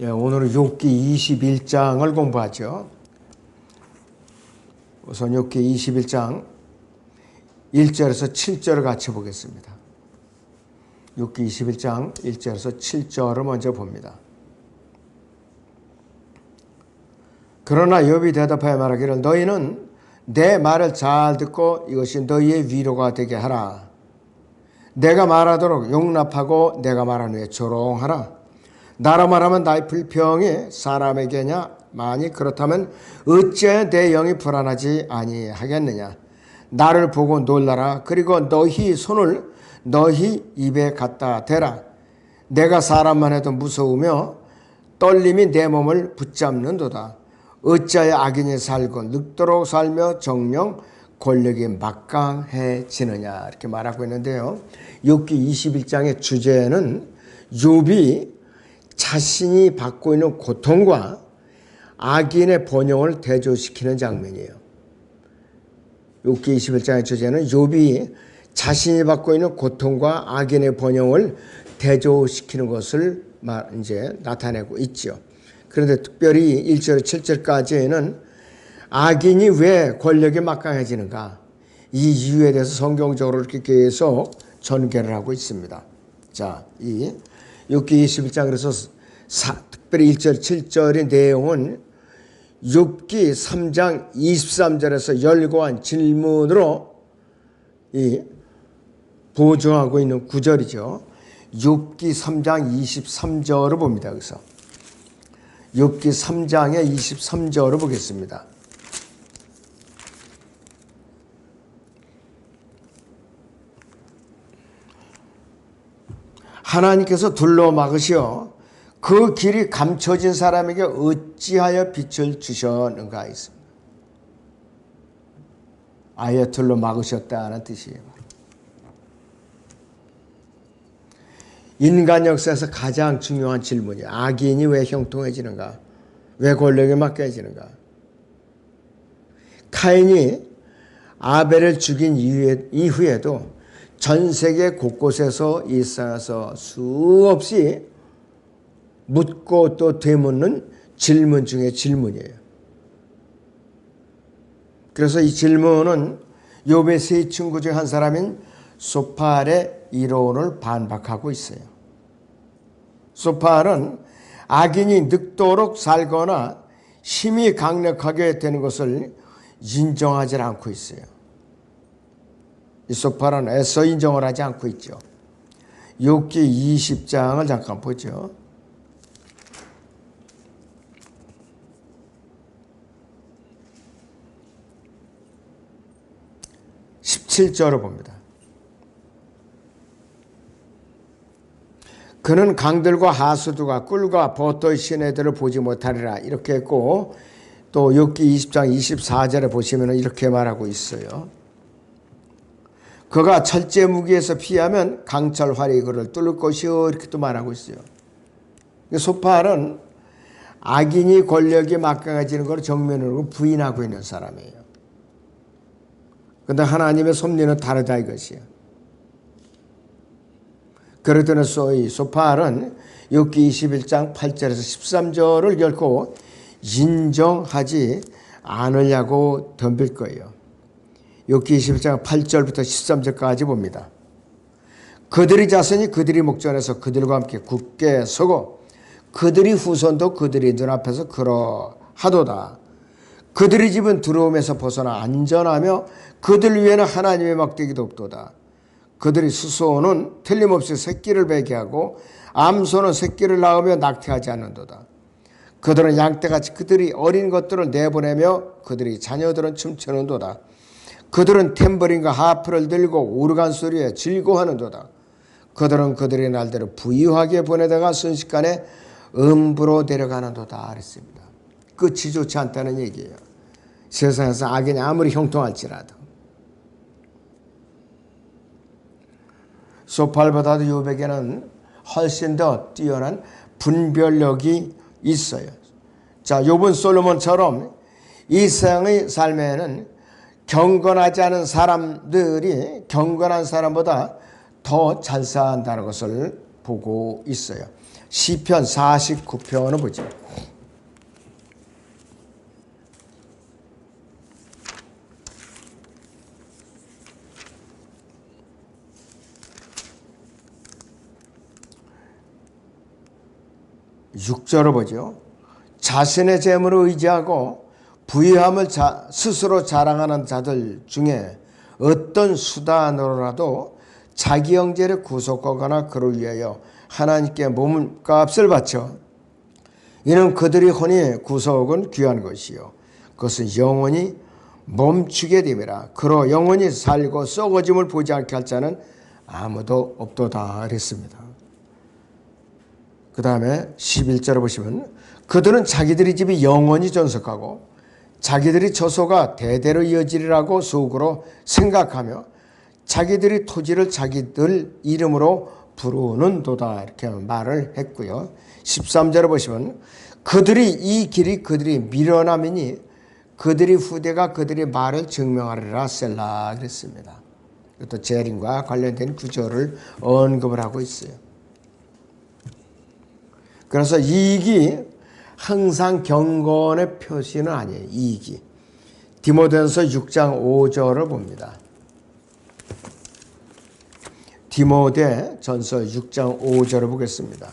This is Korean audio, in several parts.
예, 오늘은 욥기 21장을 공부하죠. 우선 욥기 21장 1절에서 7절을 같이 보겠습니다. 욥기 21장 1절에서 7절을 먼저 봅니다. 그러나 욥이 대답하여 말하기를 너희는 내 말을 잘 듣고 이것이 너희의 위로가 되게 하라. 내가 말하도록 용납하고 내가 말한 후에 조롱하라. 나로 말하면 나의 불평이 사람에게냐? 만일 그렇다면 어찌하여 내 영이 불안하지 아니하겠느냐? 나를 보고 놀라라. 그리고 너희 손을 너희 입에 갖다 대라. 내가 사람만 해도 무서우며 떨림이 내 몸을 붙잡는도다. 어찌하여 악인이 살고 늙도록 살며 정령 권력이 막강해지느냐, 이렇게 말하고 있는데요. 욥기 21장의 주제는 욥이 자신이 받고 있는 고통과 악인의 번영을 대조시키는 장면이에요. 욥기 21장의 주제는 욥이 자신이 받고 있는 고통과 악인의 번영을 대조시키는 것을 이제 나타내고 있죠. 그런데 특별히 1절, 7절까지는 악인이 왜 권력이 막강해지는가, 이 이유에 대해서 성경적으로 이렇게 계속 전개를 하고 있습니다. 자, 이 욥기 21장 그래서 특별히 1절, 7절의 내용은 욥기 3장 23절에서 열거한 질문으로 보증하고 있는 구절이죠. 욥기 3장 23절을 봅니다. 그래서 욥기 3장의 23절을 보겠습니다. 하나님께서 둘러 막으시어 그 길이 감춰진 사람에게 어찌하여 빛을 주셨는가 했습니다. 아예 둘러 막으셨다는 뜻이에요. 인간 역사에서 가장 중요한 질문이에요. 악인이 왜 형통해지는가? 왜 권력에 막혀지는가? 카인이 아벨을 죽인 이후에도 전 세계 곳곳에서 일상에서 수없이 묻고 또 되묻는 질문 중에 질문이에요. 그래서 이 질문은 욥의 세 친구 중 한 사람인 소팔의 이론을 반박하고 있어요. 소팔은 악인이 늙도록 살거나 힘이 강력하게 되는 것을 인정하지 않고 있어요. 이 소팔은 애써 인정을 하지 않고 있죠. 욥기 20장을 잠깐 보죠. 17절을 봅니다. 그는 강들과 하수두가 꿀과 버터의 시내들을 보지 못하리라, 이렇게 했고, 또 욥기 20장 24절에 보시면 이렇게 말하고 있어요. 그가 철제 무기에서 피하면 강철 활이 그를 뚫을 것이요, 이렇게 또 말하고 있어요. 소팔은 악인이 권력이 막강해지는 걸 정면으로 부인하고 있는 사람이에요. 그런데 하나님의 섭리는 다르다 이것이에요. 그러더니 소팔은 욥기 21장 8절에서 13절을 결코 인정하지 않으려고 덤빌 거예요. 욥기 21장 8절부터 13절까지 봅니다. 그들의 자손이 그들이 목전에서 그들과 함께 굳게 서고 그들의 후손도 그들의 눈앞에서 그러하도다. 그들의 집은 두려움에서 벗어나 안전하며 그들 위에는 하나님의 막대기도 없도다. 그들의 수소는 틀림없이 새끼를 베게 하고 암소는 새끼를 낳으며 낙태하지 않는도다. 그들은 양떼같이 그들이 어린 것들을 내보내며 그들의 자녀들은 춤추는도다. 그들은 탬버린과 하프를 들고 오르간 소리에 즐거워하는도다. 그들은 그들의 날대로 부유하게 보내다가 순식간에 음부로 데려가는도다 그랬습니다. 끝이 좋지 않다는 얘기예요. 세상에서 악인이 아무리 형통할지라도. 소팔보다도 욥에게는 훨씬 더 뛰어난 분별력이 있어요. 자, 욥은 솔로몬처럼 이 세상의 삶에는 경건하지 않은 사람들이 경건한 사람보다 더 잘 산다는 것을 보고 있어요. 시편 49편을 보죠. 육 절을 보죠. 자신의 재물을 의지하고 부유함을 스스로 자랑하는 자들 중에 어떤 수단으로라도 자기 형제를 구속하거나 그를 위하여 하나님께 몸값을 바쳐 이는 그들이 혼이 구속은 귀한 것이요 그것은 영원히 멈추게 됨이라. 그로 영원히 살고 썩어짐을 보지 않게 할 자는 아무도 없도다 그랬습니다. 그 다음에 11절을 보시면 그들은 자기들의 집이 영원히 존속하고 자기들의 처소가 대대로 이어지리라고 속으로 생각하며 자기들의 토지를 자기들 이름으로 부르는도다 이렇게 말을 했고요. 13절을 보시면 그들이 이 길이 그들이 미련함이니 그들의 후대가 그들의 말을 증명하리라 셀라 그랬습니다. 또 재림과 관련된 구절을 언급을 하고 있어요. 그래서 이익이 항상 경건의 표시는 아니에요. 이익이. 디모데전서 6장 5절을 봅니다. 디모데전서 6장 5절을 보겠습니다.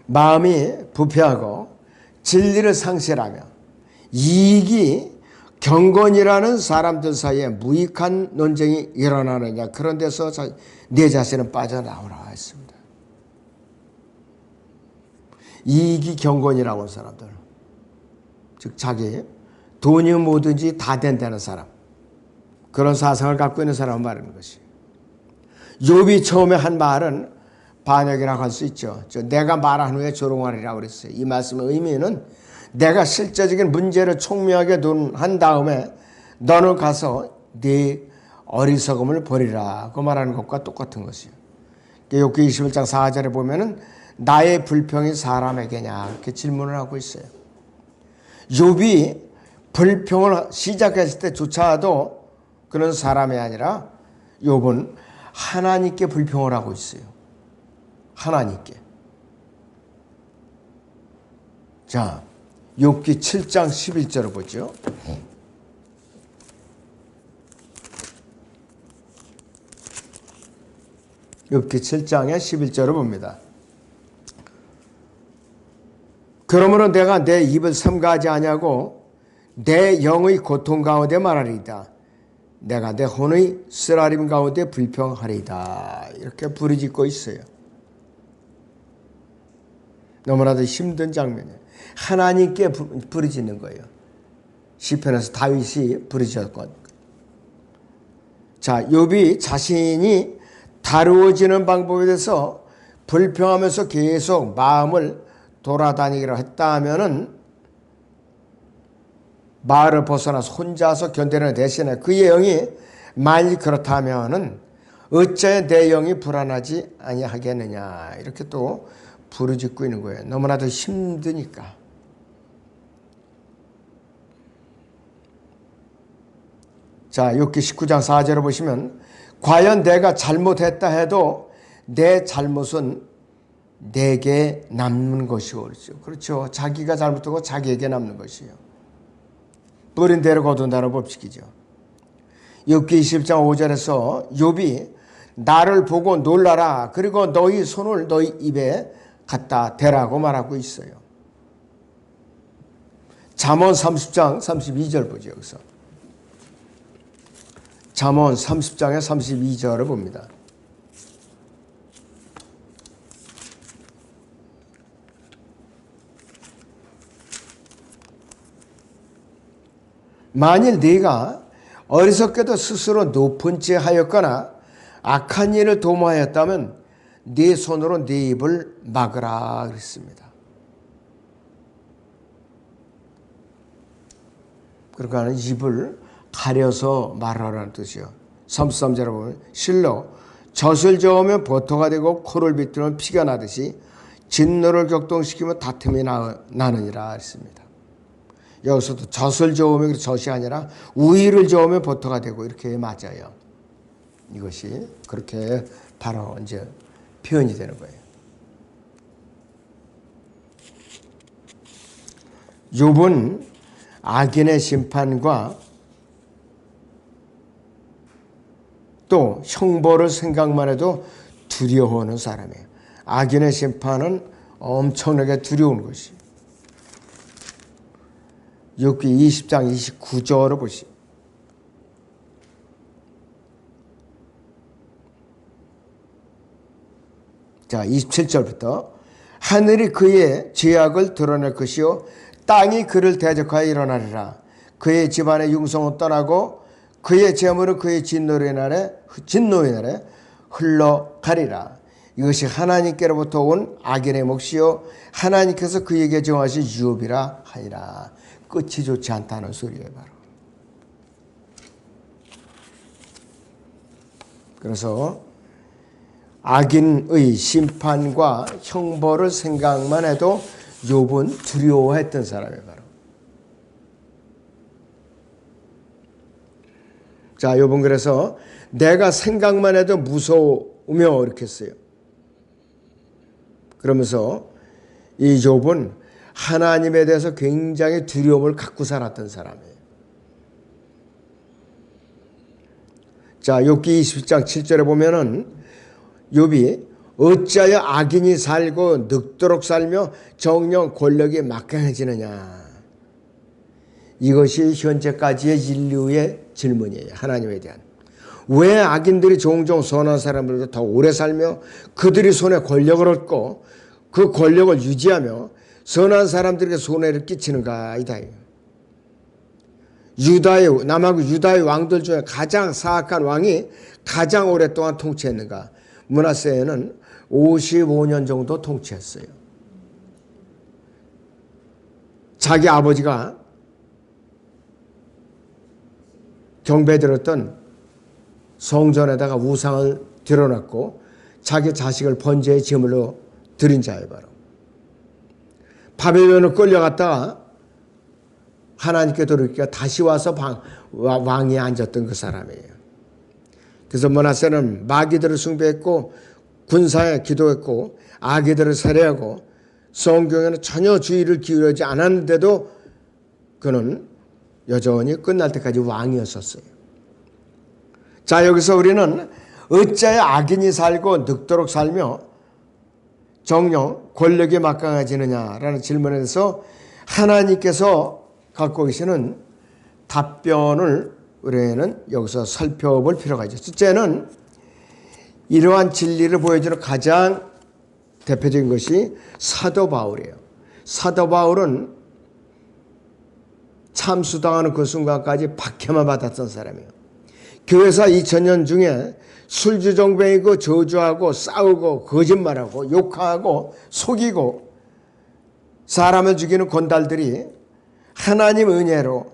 마음이 부패하고 진리를 상실하며 이익이 경건이라는 사람들 사이에 무익한 논쟁이 일어나느냐 그런 데서 내 자신은 빠져나오라 했습니다. 이익이 경건이라고 하는 사람들, 즉 자기 돈이 뭐든지 다 된다는 사람, 그런 사상을 갖고 있는 사람을 말하는 것이. 욥이 처음에 한 말은 반역이라고 할 수 있죠. 내가 말한 후에 조롱하리라고 그랬어요. 이 말씀의 의미는 내가 실제적인 문제를 총명하게 한 다음에 너는 가서 네 어리석음을 버리라 그 말하는 것과 똑같은 것이요. 욥기 21장 4절에 보면은 나의 불평이 사람에게냐 이렇게 질문을 하고 있어요. 욥이 불평을 시작했을 때조차도 그런 사람이 아니라 욥은 하나님께 불평을 하고 있어요. 하나님께. 자, 욥기 7장 11절을 보죠. 욥기 7장의 11절을 봅니다. 그러므로 내가 내 입을 삼가하지 아니하고 내 영의 고통 가운데 말하리이다. 내가 내 혼의 쓰라림 가운데 불평하리이다. 이렇게 부르짖고 있어요. 너무나도 힘든 장면이에요. 하나님께 부르짖는 거예요. 시편에서 다윗이 부르짖었거든요. 자, 욥이 자신이 다루어지는 방법에 대해서 불평하면서 계속 마음을 돌아다니기로 했다 하면은 마을을 벗어나서 혼자서 견디는 대신에 그의 영이 만일 그렇다면은 어째 내 영이 불안하지 아니하겠느냐 이렇게 또 부르짖고 있는 거예요. 너무나도 힘드니까. 자, 욥기 19장 4절을 보시면 과연 내가 잘못했다 해도 내 잘못은 내게 남는 것이오. 그렇죠. 자기가 잘못하고 자기에게 남는 것이요. 뿌린 대로 거둔다는 법칙이죠. 욥기 20장 5절에서 욥이 나를 보고 놀라라. 그리고 너희 손을 너희 입에 갖다 대라고 말하고 있어요. 잠언 30장 32절 보죠. 여기서. 잠언 30장의 32절을 봅니다. 만일 네가 어리석게도 스스로 높은 채 하였거나 악한 일을 도모하였다면 네 손으로 네 입을 막으라 그랬습니다. 그러니까 입을 가려서 말하라는 뜻이요. 33절에 보면 실로 젖을 저으면 버터가 되고 코를 비틀면 피가 나듯이 진노를 격동시키면 다툼이 나느니라 했습니다. 여기서도 젖을 저으면 젖이 아니라 우유를 저으면 버터가 되고 이렇게 맞아요. 이것이 그렇게 바로 이제 표현이 되는 거예요. 욥은 악인의 심판과 또 형벌을 생각만 해도 두려워하는 사람이에요. 악인의 심판은 엄청나게 두려운 것이. 욥기 20장 29절을 보시죠. 자, 27절부터 하늘이 그의 죄악을 드러낼 것이요 땅이 그를 대적하여 일어나리라. 그의 집안의 융성은 떠나고 그의 재물은 그의 진노의 날에 흘러가리라. 이것이 하나님께로부터 온 악인의 몫이요 하나님께서 그에게 정하신 유업이라 하니라. 끝이 좋지 않다는 소리예요. 바로. 그래서 악인의 심판과 형벌을 생각만 해도 욥은 두려워했던 사람이에요. 바로. 자, 욥은 그래서 내가 생각만 해도 무서우며 이렇게 했어요. 그러면서 이 욥은 하나님에 대해서 굉장히 두려움을 갖고 살았던 사람이에요. 자, 욥기 20장 7절에 보면은 욥이 어찌하여 악인이 살고 늙도록 살며 정령 권력이 막강해지느냐. 이것이 현재까지의 인류의 질문이에요. 하나님에 대한. 왜 악인들이 종종 선한 사람들보다 더 오래 살며 그들이 손에 권력을 얻고 그 권력을 유지하며 선한 사람들에게 손해를 끼치는가 이다. 남하고 유다의 왕들 중에 가장 사악한 왕이 가장 오랫동안 통치했는가. 므낫세는 55년 정도 통치했어요. 자기 아버지가 경배드렸던 성전에다가 우상을 드러났고 자기 자식을 번제의 제물로 드린 자예요. 바로. 바벨론을 끌려갔다가 하나님께 돌이키니까 다시 와서 왕위에 앉았던 그 사람이에요. 그래서 므낫세는 마귀들을 숭배했고 군사에 기도했고 아기들을 살해하고 성경에는 전혀 주의를 기울이지 않았는데도 그는 여전히 끝날 때까지 왕이었었어요. 자, 여기서 우리는 어찌하여 악인이 살고 늙도록 살며 정령 권력이 막강해지느냐라는 질문에 대해서 하나님께서 갖고 계시는 답변을 우리는 여기서 살펴볼 필요가 있죠. 첫째는 이러한 진리를 보여주는 가장 대표적인 것이 사도 바울이에요. 사도 바울은 참수당하는 그 순간까지 박해만 받았던 사람이에요. 교회사 2000년 중에 술주정뱅이고 저주하고 싸우고 거짓말하고 욕하고 속이고 사람을 죽이는 건달들이 하나님 은혜로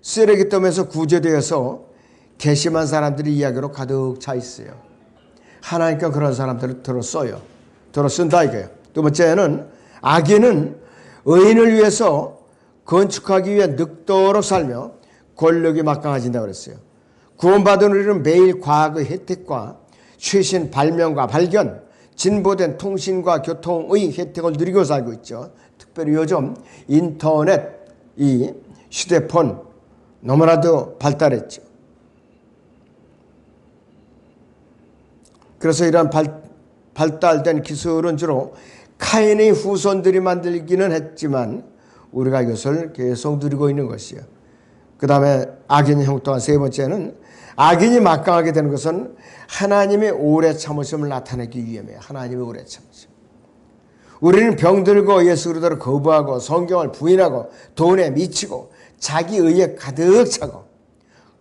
쓰레기통에서 구제되어서 괘씸한 사람들이 이야기로 가득 차 있어요. 하나님께 그런 사람들을 들어써요. 들어쓴다 이거예요. 두 번째는 악인은 의인을 위해서 건축하기 위해 늙도록 살며 권력이 막강해진다고 그랬어요. 구원받은 우리는 매일 과학의 혜택과 최신 발명과 발견, 진보된 통신과 교통의 혜택을 누리고 살고 있죠. 특별히 요즘 인터넷, 이 휴대폰 너무나도 발달했죠. 그래서 이러한 발달된 기술은 주로 카인의 후손들이 만들기는 했지만 우리가 이것을 계속 누리고 있는 것이에요. 그 다음에 악인의 형 또한 세 번째는 악인이 막강하게 되는 것은 하나님의 오래 참으심을 나타내기 위함이에요. 하나님의 오래 참으심. 우리는 병들고 예수 그리스도를 거부하고 성경을 부인하고 돈에 미치고 자기 의에 가득 차고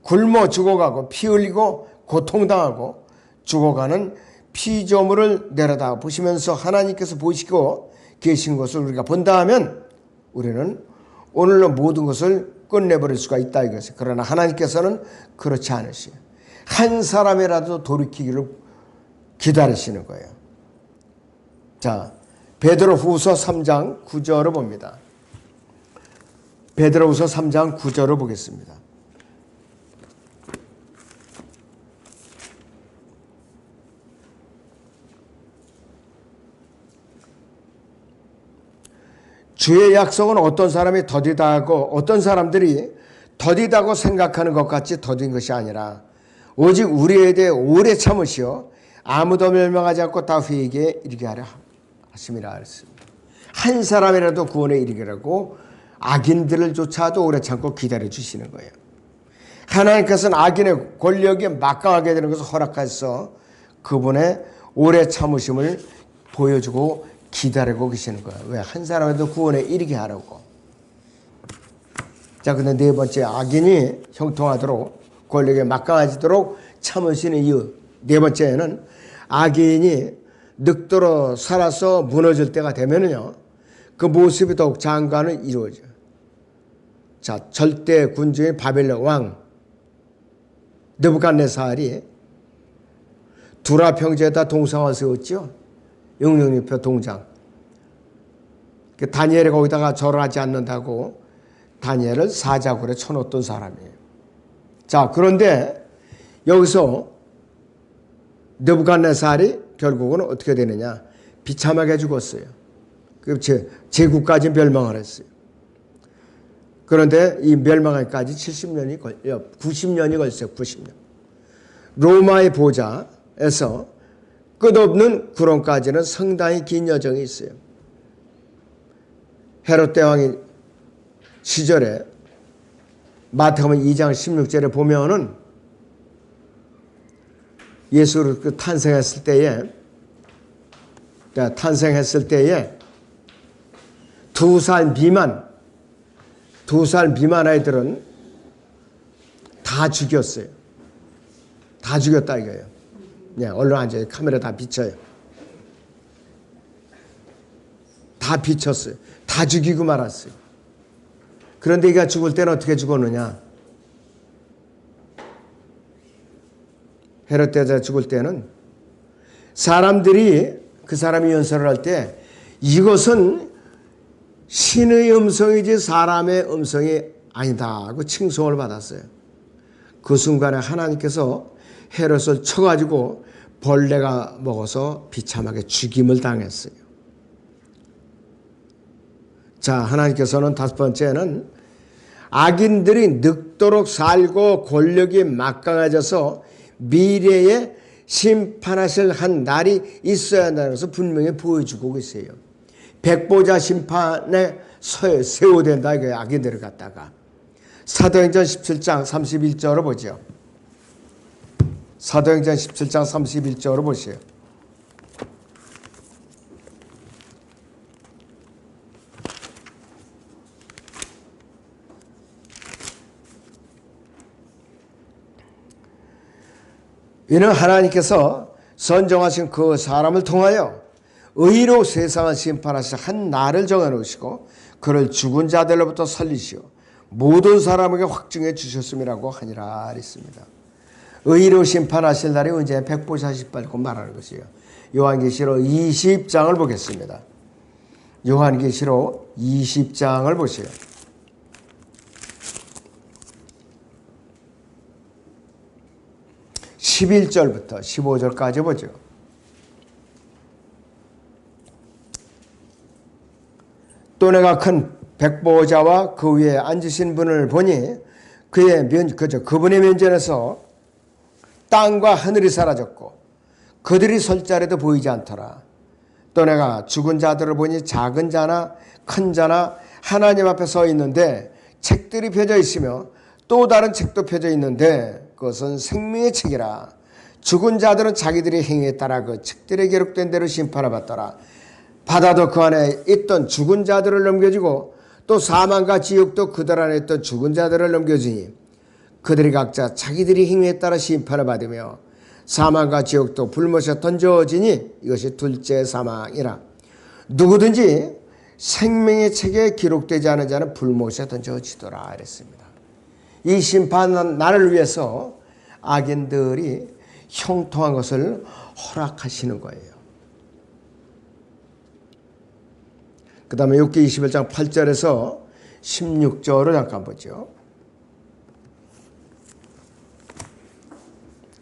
굶어 죽어가고 피 흘리고 고통당하고 죽어가는 피조물을 내려다 보시면서 하나님께서 보시고 계신 것을 우리가 본다 하면 우리는 오늘로 모든 것을 끝내버릴 수가 있다 이것이에요. 그러나 하나님께서는 그렇지 않으시요. 한 사람이라도 돌이키기를 기다리시는 거예요. 자, 베드로 후서 3장 9절을 봅니다. 베드로후서 3장 9절을 보겠습니다. 주의 약속은 어떤 사람이 더디다고 어떤 사람들이 더디다고 생각하는 것 같이 더딘 것이 아니라 오직 우리에 대해 오래 참으시어 아무도 멸망하지 않고 다 회개에 이르게 하려 하심이라 했습니다. 한 사람이라도 구원에 이르게라고 악인들을 조차도 오래 참고 기다려 주시는 거예요. 하나님께서는 악인의 권력에 막강하게 되는 것을 허락해서 그분의 오래 참으심을 보여주고 기다리고 계시는 거예요. 왜? 한 사람에도 구원에 이르게 하라고. 자, 근데 네 번째, 악인이 형통하도록 권력에 막강해지도록 참으시는 이유. 네 번째는 악인이 늑도로 살아서 무너질 때가 되면은요, 그 모습이 더욱 장관을 이루어져요. 자, 절대 군주인 바벨론 왕 느부갓네살이 두라 평지에다 동상을 세웠죠. 666표 동장. 다니엘이 거기다가 절하지 않는다고 다니엘을 사자굴에 쳐놓던 사람이에요. 자, 그런데 여기서 느부갓네살이 결국은 어떻게 되느냐? 비참하게 죽었어요. 제국까지 멸망을 했어요. 그런데 이 멸망하기까지 90년이 걸렸어요. 90년. 로마의 보좌에서 끝없는 구름까지는 상당히 긴 여정이 있어요. 헤롯 대왕의 시절에 마태복음 2장 16절에 보면은 예수를 탄생했을 때에 2살 미만 아이들은 다 죽였어요. 다 죽였다 이거예요. 네, 얼른 앉아요. 카메라 다 비춰요. 다 비쳤어요. 다 죽이고 말았어요. 그런데 이가 죽을 때는 어떻게 죽었느냐? 헤롯 대제가 죽을 때는 사람들이 그 사람이 연설을 할 때 이것은 신의 음성이지 사람의 음성이 아니다 하고 칭송을 받았어요. 그 순간에 하나님께서 헤롯을 쳐가지고 벌레가 먹어서 비참하게 죽임을 당했어요. 자, 하나님께서는 다섯 번째는 악인들이 늙도록 살고 권력이 막강해져서 미래에 심판하실 한 날이 있어야 한다는 것을 분명히 보여주고 계세요. 백보자 심판에 세워야 된다 이거예요. 악인들을 갖다가. 사도행전 17장 31절을 보죠. 사도행전 17장 31절을 보세요. 이는 하나님께서 선정하신 그 사람을 통하여 의로 세상을 심판하시사 한 날을 정해놓으시고 그를 죽은 자들로부터 살리시어 모든 사람에게 확증해 주셨음이라고 하니라 했습니다. 의로 심판하실 날이 언제? 백보자식 밟고 말하는 것이에요. 요한계시록 20장을 보겠습니다. 요한계시록 20장을 보세요. 11절부터 15절까지 보죠. 또 내가 큰 백보자와 그 위에 앉으신 분을 보니 그분의 면전에서 땅과 하늘이 사라졌고 그들이 설 자리도 보이지 않더라. 또 내가 죽은 자들을 보니 작은 자나 큰 자나 하나님 앞에 서 있는데 책들이 펴져 있으며 또 다른 책도 펴져 있는데 그것은 생명의 책이라. 죽은 자들은 자기들의 행위에 따라 그 책들에 기록된 대로 심판을 받더라. 바다도 그 안에 있던 죽은 자들을 넘겨주고 또 사망과 지옥도 그들 안에 있던 죽은 자들을 넘겨주니 그들이 각자 자기들의 행위에 따라 심판을 받으며 사망과 지옥도 불못에 던져지니 이것이 둘째 사망이라. 누구든지 생명의 책에 기록되지 않은 자는 불못에 던져지더라 이랬습니다. 이 심판 날을 위해서 악인들이 형통한 것을 허락하시는 거예요. 그 다음에 욥기 21장 8절에서 16절을 잠깐 보죠.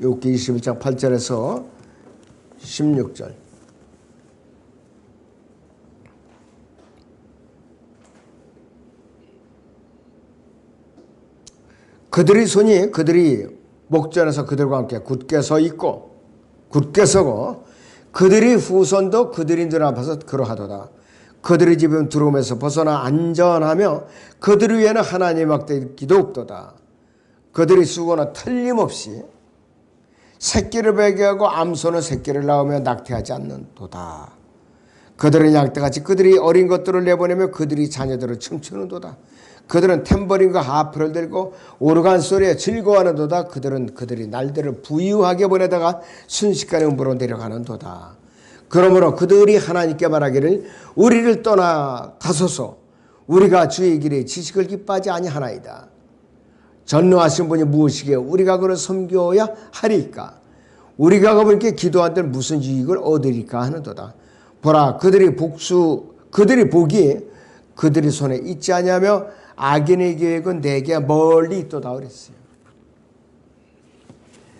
욥기 21장 8절에서 16절. 그들의 손이 그들이 목전에서 그들과 함께 굳게 서 있고 굳게 서고 그들의 후손도 그들이 눈앞에서 그러하도다. 그들의 집은 두려움에서 벗어나 안전하며 그들 위에는 하나님의 막대기도 없도다. 그들의 수고는 틀림없이 새끼를 배기하고 암소는 새끼를 낳으며 낙태하지 않는도다. 그들은 양떼같이 그들이 어린 것들을 내보내며 그들이 자녀들을 춤추는도다. 그들은 탬버린과 하프를 들고 오르간 소리에 즐거워하는도다. 그들은 그들이 날들을 부유하게 보내다가 순식간에 음부로 내려가는도다. 그러므로 그들이 하나님께 말하기를 우리를 떠나 가소서. 우리가 주의 길에 지식을 기뻐하지 아니하나이다. 전능하신 분이 무엇이기에 우리가 그를 섬겨야 하리까. 우리가 그분께 기도한 데는 무슨 유익을 얻으리까 하는도다. 보라, 그들이 복이 그들의 손에 있지 아니하며 악인의 계획은 내게 멀리 있도다 그랬어요.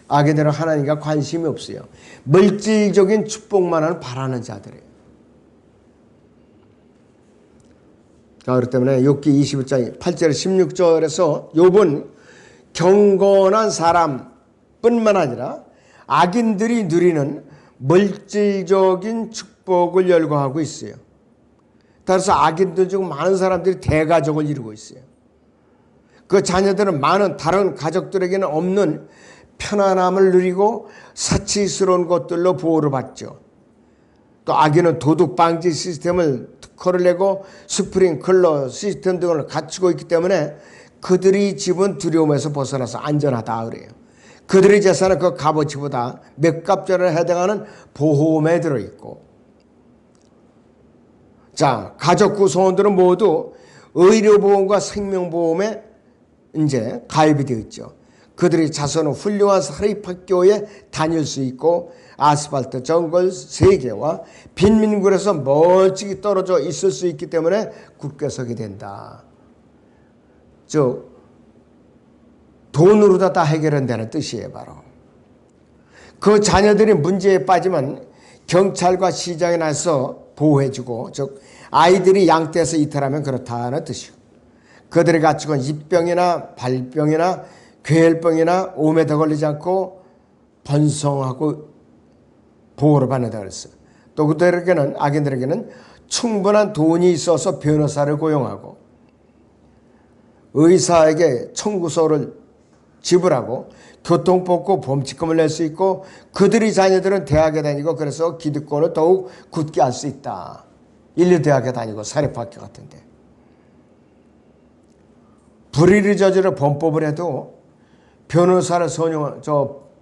악인들은 하나님과 관심이 없어요. 물질적인 축복만을 바라는 자들이에요. 그렇기 때문에 욥기 21장 8절 16절에서 욥은 경건한 사람뿐만 아니라 악인들이 누리는 물질적인 축복을 열거하고 있어요. 따라서 악인들 중 많은 사람들이 대가족을 이루고 있어요. 그 자녀들은 많은 다른 가족들에게는 없는 편안함을 누리고 사치스러운 것들로 보호를 받죠. 또 악인은 도둑 방지 시스템을 특허를 내고 스프링클러 시스템 등을 갖추고 있기 때문에 그들의 집은 두려움에서 벗어나서 안전하다 그래요. 그들의 재산은 그 값어치보다 몇 값전에 해당하는 보험에 들어있고, 자, 가족 구성원들은 모두 의료보험과 생명보험에 이제 가입이 되어 있죠. 그들의 자손은 훌륭한 사립학교에 다닐 수 있고 아스팔트 정글 3개와 빈민굴에서 멀찍이 떨어져 있을 수 있기 때문에 굳게 서게 된다. 즉 돈으로 다 해결한다는 뜻이에요. 바로 그 자녀들이 문제에 빠지면 경찰과 시장에 나서 보호해주고, 즉 아이들이 양떼에서 이탈하면 그렇다는 뜻이고, 그들이 갖추고 입병이나 발병이나 괴혈병이나 오매도 걸리지 않고 번성하고 보호를 받는다 그랬어요. 또 그들에게는, 악인들에게는 충분한 돈이 있어서 변호사를 고용하고 의사에게 청구서를 지불하고 교통법고 범칙금을 낼 수 있고, 그들의 자녀들은 대학에 다니고 그래서 기득권을 더욱 굳게 할 수 있다. 인류대학에 다니고 사립학교 같은데. 불의를 저지르 범법을 해도 변호사를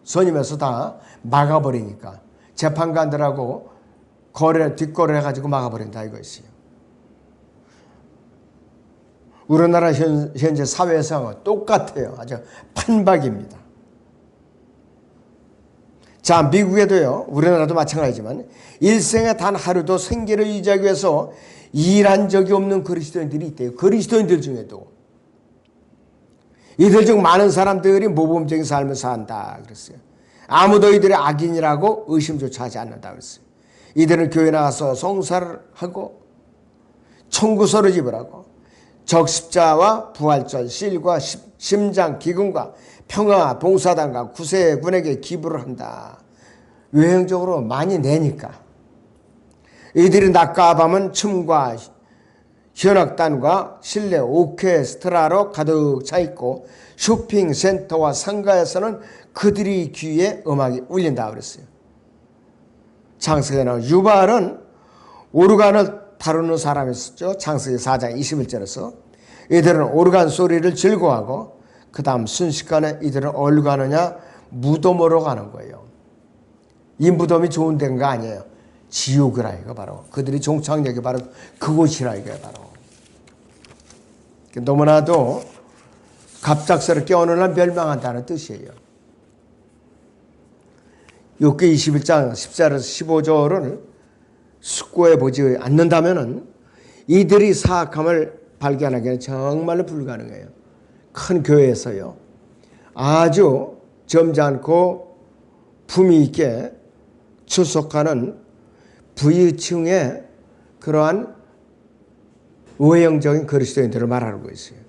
선임해서 다 막아버리니까 재판관들하고 뒷거래를 해가지고 막아버린다 이것이요. 우리나라 현재 사회상은 똑같아요. 아주 판박입니다. 자, 미국에도요, 우리나라도 마찬가지지만 일생에 단 하루도 생계를 유지하기 위해서 일한 적이 없는 그리스도인들이 있대요. 그리스도인들 중에도. 이들 중 많은 사람들이 모범적인 삶을 산다 그랬어요. 아무도 이들의 악인이라고 의심조차 하지 않는다 그랬어요. 이들은 교회 나가서 성사를 하고 청구서를 지불하고 적십자와 부활절, 실과 심장 기금과 평화 봉사단과 구세군에게 기부를 한다. 외형적으로 많이 내니까. 이들이 낮과 밤은 춤과 현악단과 실내 오케스트라로 가득 차 있고 쇼핑센터와 상가에서는 그들이 귀에 음악이 울린다 그랬어요. 창세기에 나온 유발은 오르간을 다루는 사람이었죠. 창세기 4장 21절에서 이들은 오르간 소리를 즐거워하고 그 다음 순식간에 이들은 어디로 가느냐? 무덤으로 가는 거예요. 이 무덤이 좋은 데가 아니에요. 지옥이라 이거 바로. 그들이 종착역이 바로 그곳이라 이거 바로. 너무나도 갑작스럽게 어느 날 멸망한다는 뜻이에요. 욥기 21장 14절에서 15절을 숙고해 보지 않는다면은 이들이 사악함을 발견하기는 정말로 불가능해요. 큰 교회에서요. 아주 점잖고 품위 있게 출석하는 부유층의 그러한 외형적인 그리스도인들을 말하는 것이에요.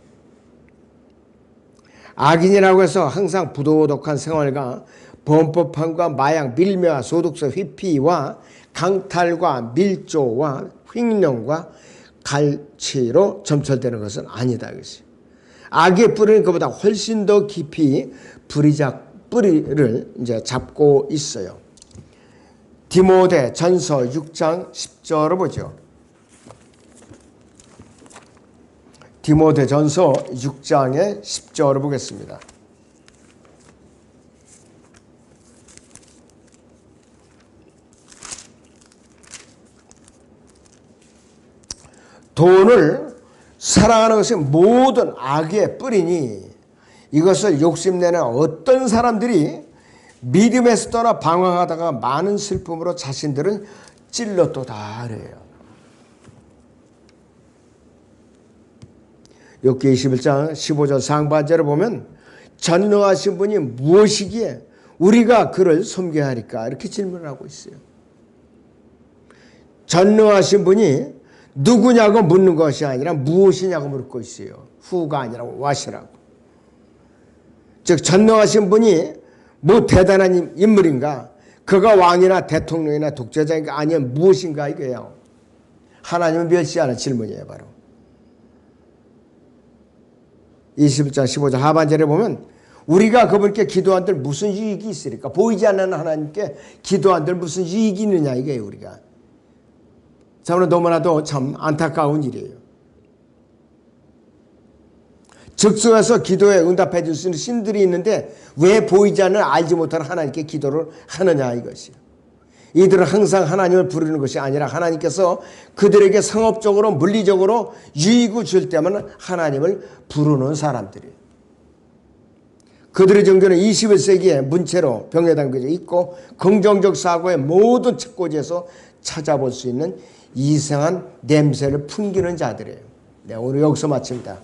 악인이라고 해서 항상 부도덕한 생활과 범법함과 마약, 밀매와 소득세 회피와 강탈과 밀조와 횡령과 갈취로 점철되는 것은 아니다. 이것이. 악의 뿌리는 그보다 훨씬 더 깊이 뿌리를 이제 잡고 있어요. 디모데 전서 6장 10절을 보죠. 디모데 전서 6장의 10절을 보겠습니다. 돈을 사랑하는 것이 모든 악의 뿌리니 이것을 욕심내는 어떤 사람들이 믿음에서 떠나 방황하다가 많은 슬픔으로 자신들은 찔렀도다 그래요. 욥기 21장 15절 상반절을 보면 전능하신 분이 무엇이기에 우리가 그를 섬겨야 하리까 이렇게 질문을 하고 있어요. 전능하신 분이 누구냐고 묻는 것이 아니라 무엇이냐고 묻고 있어요. 후가 아니라 what이라고. 즉 전능하신 분이 뭐 대단한 인물인가? 그가 왕이나 대통령이나 독재자인가 아니면 무엇인가 이거예요. 하나님은 멸시하는 질문이에요. 바로 21장 15절 하반절에 보면 우리가 그분께 기도한들 무슨 유익이 있으리까? 보이지 않는 하나님께 기도한들 무슨 유익이 있느냐 이거예요. 우리가. 저는 너무나도 참 안타까운 일이에요. 즉석에서 기도에 응답해 줄 수 있는 신들이 있는데 왜 보이지 않는 알지 못하는 하나님께 기도를 하느냐 이것이요. 이들은 항상 하나님을 부르는 것이 아니라 하나님께서 그들에게 상업적으로 물리적으로 유익을 줄 때만 하나님을 부르는 사람들이에요. 그들의 종교는 21세기에 문체로 병에 담겨져 있고 긍정적 사고의 모든 책꽂이에서 찾아볼 수 있는 이상한 냄새를 풍기는 자들이에요. 네, 오늘 여기서 마칩니다.